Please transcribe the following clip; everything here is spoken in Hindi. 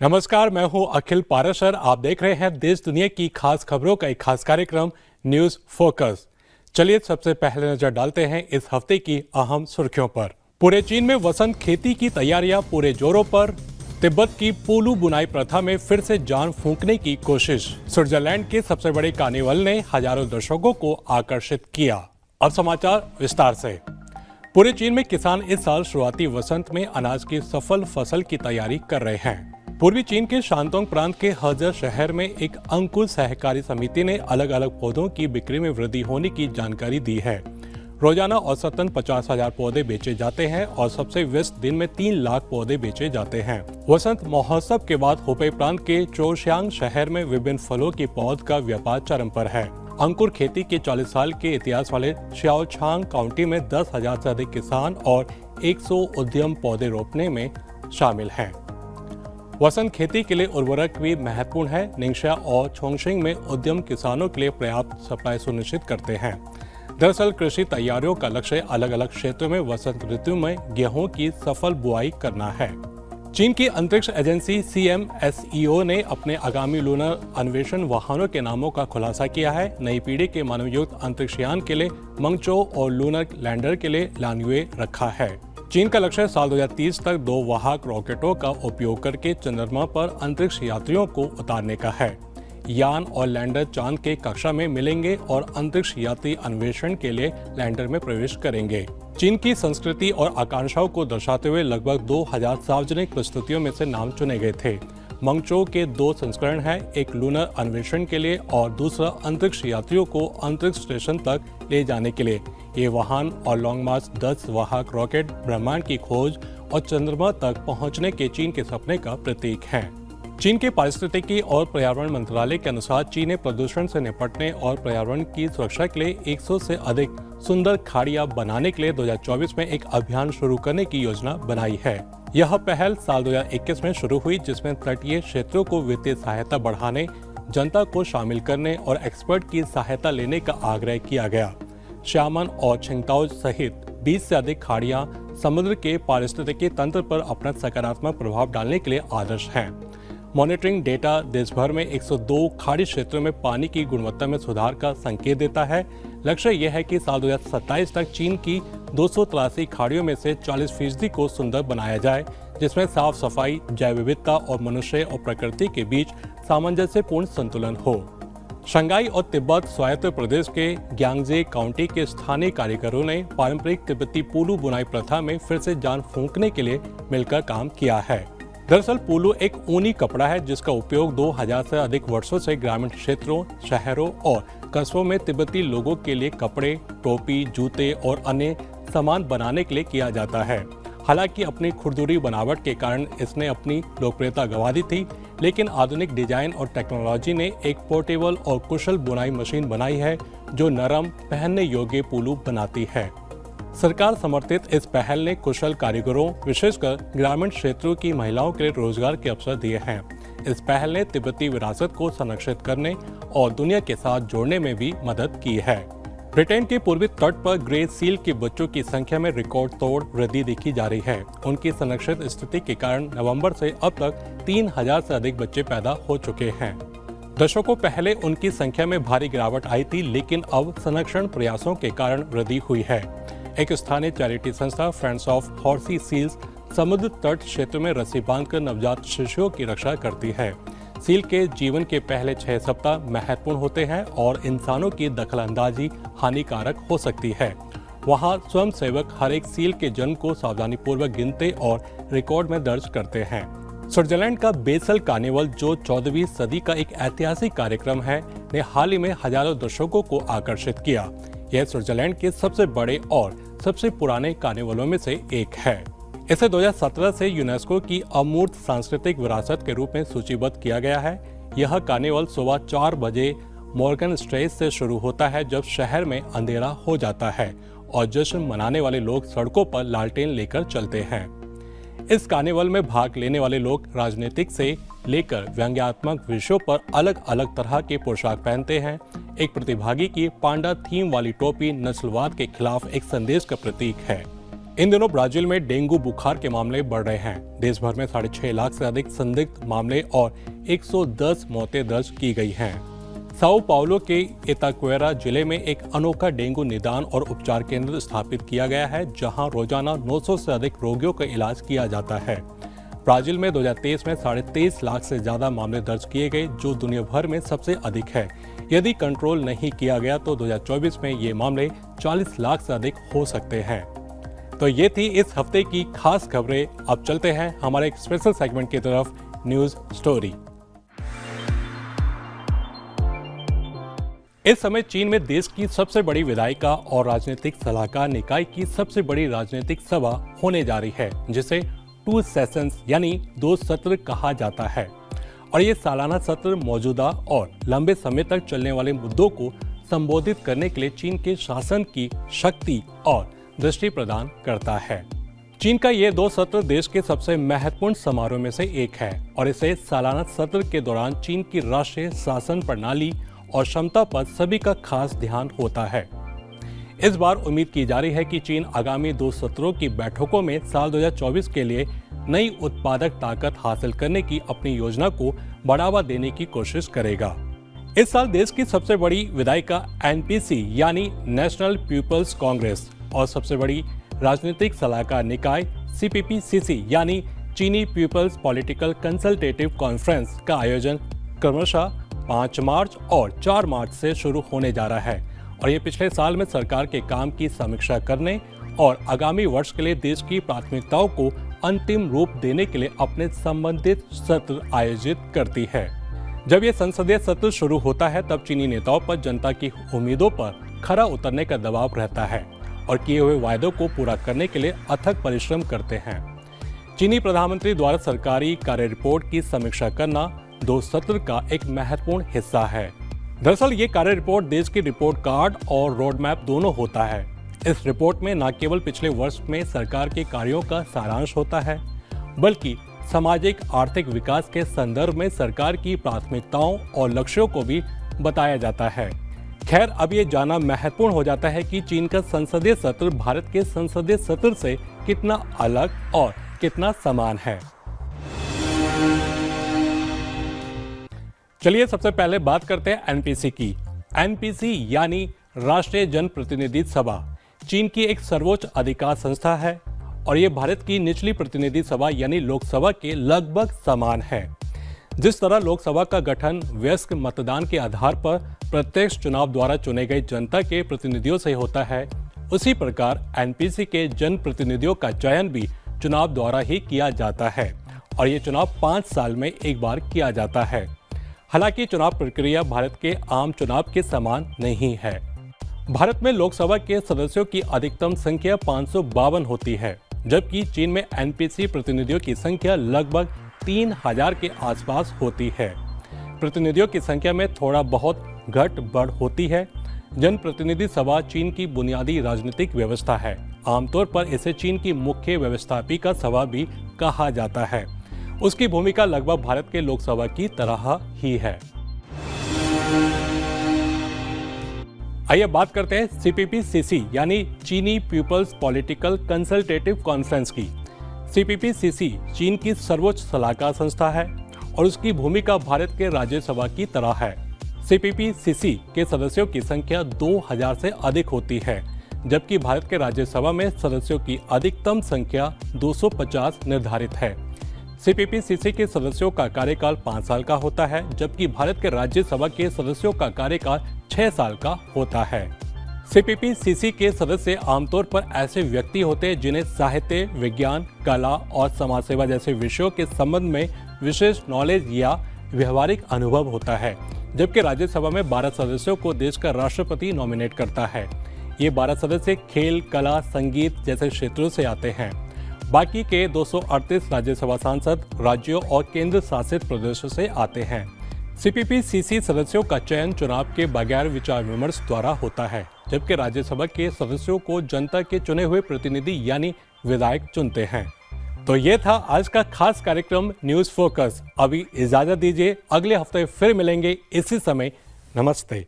नमस्कार, मैं हूं अखिल पाराशर। आप देख रहे हैं देश दुनिया की खास खबरों का एक खास कार्यक्रम न्यूज फोकस। चलिए सबसे पहले नजर डालते हैं इस हफ्ते की अहम सुर्खियों पर। पूरे चीन में वसंत खेती की तैयारियां पूरे जोरों पर। तिब्बत की पोलू बुनाई प्रथा में फिर से जान फूंकने की कोशिश। स्विट्जरलैंड के सबसे बड़े कार्निवल ने हजारों दर्शकों को आकर्षित किया। अब समाचार विस्तार से। पूरे चीन में किसान इस साल शुरुआती वसंत में अनाज की सफल फसल की तैयारी कर रहे हैं। पूर्वी चीन के शांतोंग प्रांत के हजर शहर में एक अंकुर सहकारी समिति ने अलग अलग पौधों की बिक्री में वृद्धि होने की जानकारी दी है। रोजाना औसतन 50,000 पौधे बेचे जाते हैं और सबसे व्यस्त दिन में 3 लाख पौधे बेचे जाते हैं। वसंत महोत्सव के बाद हुपे प्रांत के चोशियांग शहर में विभिन्न फलों की पौध का व्यापार चरम पर है। अंकुर खेती के 40 साल के इतिहास वाले शाओछांग काउंटी में 10,000 से अधिक किसान और 100 उद्यम पौधे रोपने में शामिल हैं। वसंत खेती के लिए उर्वरक भी महत्वपूर्ण है। निंगशा और छोंगशिंग में उद्यम किसानों के लिए पर्याप्त सप्लाई सुनिश्चित करते हैं। दरअसल कृषि तैयारियों का लक्ष्य अलग अलग क्षेत्रों में वसंत ऋतु में गेहूं की सफल बुआई करना है। चीन की अंतरिक्ष एजेंसी CMSEO ने अपने आगामी लूनर अन्वेषण वाहनों के नामों का खुलासा किया है। नई पीढ़ी के मानवयुक्त अंतरिक्षयान के लिए मंगचो और लूनर लैंडर के लिए लानयुए रखा है। चीन का लक्ष्य साल 2030 तक 2 वाहक रॉकेटों का उपयोग करके चंद्रमा पर अंतरिक्ष यात्रियों को उतारने का है। यान और लैंडर चांद के कक्षा में मिलेंगे और अंतरिक्ष यात्री अन्वेषण के लिए लैंडर में प्रवेश करेंगे। चीन की संस्कृति और आकांक्षाओं को दर्शाते हुए लगभग 2000 सार्वजनिक प्रस्तुतियों में से नाम चुने गए थे। मंगचो के 2 संस्करण हैं, एक लूनर अन्वेषण के लिए और दूसरा अंतरिक्ष यात्रियों को अंतरिक्ष स्टेशन तक ले जाने के लिए। ये वाहन और लॉन्ग मार्च 10 वाहक रॉकेट ब्रह्मांड की खोज और चंद्रमा तक पहुंचने के चीन के सपने का प्रतीक हैं। चीन के पारिस्थितिकी और पर्यावरण मंत्रालय के अनुसार चीन ने प्रदूषण से निपटने और पर्यावरण की सुरक्षा के लिए 100 से अधिक सुंदर खाड़ियां बनाने के लिए 2024 में एक अभियान शुरू करने की योजना बनाई है। यह पहल साल 2021 में शुरू हुई, जिसमें तटीय क्षेत्रों को वित्तीय सहायता बढ़ाने, जनता को शामिल करने और एक्सपर्ट की सहायता लेने का आग्रह किया गया। श्यामन और छिंगताओ सहित 20 से अधिक खाड़ियां समुद्र के पारिस्थितिकी तंत्र पर अपना सकारात्मक प्रभाव डालने के लिए आदर्श हैं। मॉनिटरिंग डेटा देश भर में 102 खाड़ी क्षेत्रों में पानी की गुणवत्ता में सुधार का संकेत देता है। लक्ष्य यह है कि साल 2027 तक चीन की 283 खाड़ियों में से 40% को सुंदर बनाया जाए, जिसमें साफ सफाई, जैव विविधता और मनुष्य और प्रकृति के बीच सामंजस्यपूर्ण संतुलन हो। शंघाई और तिब्बत स्वायत्त प्रदेश के ग्यांगजे काउंटी के स्थानीय कारीगरों ने पारंपरिक तिब्बती पोलू बुनाई प्रथा में फिर से जान फूंकने के लिए मिलकर काम किया है। दरअसल पोलू एक ऊनी कपड़ा है जिसका उपयोग 2000 से अधिक वर्षों से ग्रामीण क्षेत्रों, शहरों और कस्बों में तिब्बती लोगों के लिए कपड़े, टोपी, जूते और अन्य सामान बनाने के लिए किया जाता है। हालांकि अपनी खुरदुरी बनावट के कारण इसने अपनी लोकप्रियता गंवा दी थी, लेकिन आधुनिक डिजाइन और टेक्नोलॉजी ने एक पोर्टेबल और कुशल बुनाई मशीन बनाई है जो नरम, पहनने योग्य पोलू बनाती है। सरकार समर्थित इस पहल ने कुशल कारीगरों, विशेषकर ग्रामीण क्षेत्रों की महिलाओं के लिए रोजगार के अवसर दिए हैं। इस पहल ने तिब्बती विरासत को संरक्षित करने और दुनिया के साथ जोड़ने में भी मदद की है। ब्रिटेन के पूर्वी तट पर ग्रे सील के बच्चों की संख्या में रिकॉर्ड तोड़ वृद्धि देखी जा रही है। उनकी संरक्षित स्थिति के कारण नवंबर से अब तक 3000 से अधिक बच्चे पैदा हो चुके हैं। दशकों पहले उनकी संख्या में भारी गिरावट आई थी, लेकिन अब संरक्षण प्रयासों के कारण वृद्धि हुई है। एक स्थानीय चैरिटी संस्था फ्रेंड्स ऑफ हॉर्सी सील्स समुद्र तट क्षेत्र में रस्सी बांधकर नवजात शिशुओं की रक्षा करती है। सील के जीवन के पहले 6 सप्ताह महत्वपूर्ण होते हैं और इंसानों की दखलंदाजी हानिकारक हो सकती है। वहां स्वयंसेवक हर एक सील के जन्म को सावधानीपूर्वक गिनते और रिकॉर्ड में दर्ज करते हैं। स्विट्जरलैंड का बेसल कार्निवल, जो 14वीं सदी का एक ऐतिहासिक कार्यक्रम है, ने हाल ही में हजारों दर्शकों को आकर्षित किया। यह स्विट्जरलैंड के सबसे बड़े और सबसे पुराने कार्निवलों में से एक है। इसे 2017 से यूनेस्को की अमूर्त सांस्कृतिक विरासत के रूप में सूचीबद्ध किया गया है। यह कार्निवल सुबह 4 बजे मॉर्गन स्ट्रेस से शुरू होता है, जब शहर में अंधेरा हो जाता है और जश्न मनाने वाले लोग सड़कों पर लालटेन लेकर चलते हैं। इस कार्निवल में भाग लेने वाले लोग राजनीतिक से लेकर व्यंग्यात्मक विषयों पर अलग अलग तरह के पोशाक पहनते हैं। एक प्रतिभागी की पांडा थीम वाली टोपी नस्लवाद के खिलाफ एक संदेश का प्रतीक है। इन दिनों ब्राजील में डेंगू बुखार के मामले बढ़ रहे हैं। देश भर में 6.5 लाख से अधिक संदिग्ध मामले और 110 मौतें दर्ज की गई हैं। साओ पाउलो के इताक्वेरा जिले में एक अनोखा डेंगू निदान और उपचार केंद्र स्थापित किया गया है, जहां रोजाना 900 से अधिक रोगियों का इलाज किया जाता है। ब्राजील में 2023 में 23.5 लाख से ज्यादा मामले दर्ज किए गए, जो दुनिया भर में सबसे अधिक है। यदि कंट्रोल नहीं किया गया तो 2024 में ये मामले 40 लाख से अधिक हो सकते हैं। तो ये थी इस हफ्ते की खास खबरें। अब चलते हैं हमारे एक स्पेशल सेगमेंट की तरफ, न्यूज स्टोरी। इस समय चीन में देश की सबसे बड़ी विधायिका और राजनीतिक सलाहकार निकाय की सबसे बड़ी राजनीतिक सभा होने जा रही है, जिसे 2 सेशंस यानी 2 सत्र कहा जाता है। और ये सालाना सत्र मौजूदा और लंबे समय तक चलने वाले मुद्दों को संबोधित करने के लिए चीन के शासन की शक्ति और दृष्टि प्रदान करता है। चीन का ये 2 सत्र देश के सबसे महत्वपूर्ण समारोह में से एक है और इसे सालाना सत्र के दौरान चीन की राष्ट्रीय शासन प्रणाली और क्षमता पर सभी का खास ध्यान होता है। इस बार उम्मीद की जा रही है कि चीन आगामी 2 सत्रों की बैठकों में साल 2024 के लिए नई उत्पादक ताकत हासिल करने की अपनी योजना को बढ़ावा देने की कोशिश करेगा। इस साल देश की सबसे बड़ी विधायिका एनपीसी यानी नेशनल पीपल्स कांग्रेस और सबसे बड़ी राजनीतिक सलाहकार निकाय सीपीपी-सीसी यानी चीनी पीपल्स पॉलिटिकल कंसल्टेटिव कॉन्फ्रेंस का आयोजन क्रमशः 5 मार्च और 4 मार्च से शुरू होने जा रहा है। और ये पिछले साल में सरकार के काम की समीक्षा करने और आगामी वर्ष के लिए देश की प्राथमिकताओं को अंतिम रूप देने के लिए अपने संबंधित सत्र आयोजित करती है। जब ये संसदीय सत्र शुरू होता है तब चीनी नेताओं पर जनता की उम्मीदों पर खरा उतरने का दबाव रहता है और किए हुए वायदों को पूरा करने के लिए अथक परिश्रम करते हैं। चीनी प्रधानमंत्री द्वारा सरकारी कार्य रिपोर्ट की समीक्षा करना 2 सत्र का एक महत्वपूर्ण हिस्सा है। दरअसल ये कार्य रिपोर्ट देश की रिपोर्ट कार्ड और रोड मैप दोनों होता है। इस रिपोर्ट में न केवल पिछले वर्ष में सरकार के कार्यों का सारांश होता है, बल्कि सामाजिक आर्थिक विकास के संदर्भ में सरकार की प्राथमिकताओं और लक्ष्यों को भी बताया जाता है। खैर, अब ये जानना महत्वपूर्ण हो जाता है कि चीन का संसदीय सत्र भारत के संसदीय सत्र से कितना अलग और कितना समान है। चलिए सबसे पहले बात करते हैं एनपीसी की। एनपीसी यानी राष्ट्रीय जनप्रतिनिधि सभा चीन की एक सर्वोच्च अधिकार संस्था है और ये भारत की निचली प्रतिनिधि सभा यानी लोकसभा के लगभग समान है। जिस तरह लोकसभा का गठन वयस्क मतदान के आधार पर प्रत्यक्ष चुनाव द्वारा चुने गए जनता के प्रतिनिधियों से होता है, उसी प्रकार एनपीसी के जनप्रतिनिधियों का चयन भी चुनाव द्वारा ही किया जाता है और ये चुनाव 5 साल में एक बार किया जाता है। हालांकि चुनाव प्रक्रिया भारत के आम चुनाव के समान नहीं है। भारत में लोकसभा के सदस्यों की अधिकतम संख्या 552 होती है, जबकि चीन में एनपीसी प्रतिनिधियों की संख्या लगभग 3000 के आसपास होती है। प्रतिनिधियों की संख्या में थोड़ा बहुत घट बढ़ होती है। जनप्रतिनिधि सभा चीन की बुनियादी राजनीतिक व्यवस्था है। आमतौर पर इसे चीन की मुख्य व्यवस्थापिका सभा भी कहा जाता है। उसकी भूमिका लगभग भारत के लोकसभा की तरह ही है। आइए बात करते हैं सीपीपी-सीसी यानी चीनी पीपल्स पॉलिटिकल कंसल्टेटिव कॉन्फ्रेंस की। सीपीपी-सीसी चीन की सर्वोच्च सलाहकार संस्था है और उसकी भूमिका भारत के राज्यसभा की तरह है। सीपीपी-सीसी के सदस्यों की संख्या 2000 से अधिक होती है, जबकि भारत के राज्यसभा में सदस्यों की अधिकतम संख्या 250 निर्धारित है। सीपीपी-सीसी के सदस्यों का कार्यकाल 5 साल का होता है, जबकि भारत के राज्यसभा के सदस्यों का कार्यकाल 6 साल का होता है। सीपीपी-सीसी के सदस्य आमतौर पर ऐसे व्यक्ति होते हैं जिन्हें साहित्य, विज्ञान, कला और समाज सेवा जैसे विषयों के संबंध में विशेष नॉलेज या व्यवहारिक अनुभव होता है, जबकि राज्यसभा में 12 सदस्यों को देश का राष्ट्रपति नॉमिनेट करता है। ये 12 सदस्य खेल, कला, संगीत जैसे क्षेत्रों से आते हैं। बाकी के 238 राज्यसभा सांसद राज्यों और केंद्र शासित प्रदेशों से आते हैं। सीपीपी-सीसी सदस्यों का चयन चुनाव के बगैर विचार विमर्श द्वारा होता है, जबकि राज्यसभा के सदस्यों को जनता के चुने हुए प्रतिनिधि यानी विधायक चुनते हैं। तो ये था आज का खास कार्यक्रम न्यूज फोकस। अभी इजाजत दीजिए, अगले हफ्ते फिर मिलेंगे इसी समय। नमस्ते।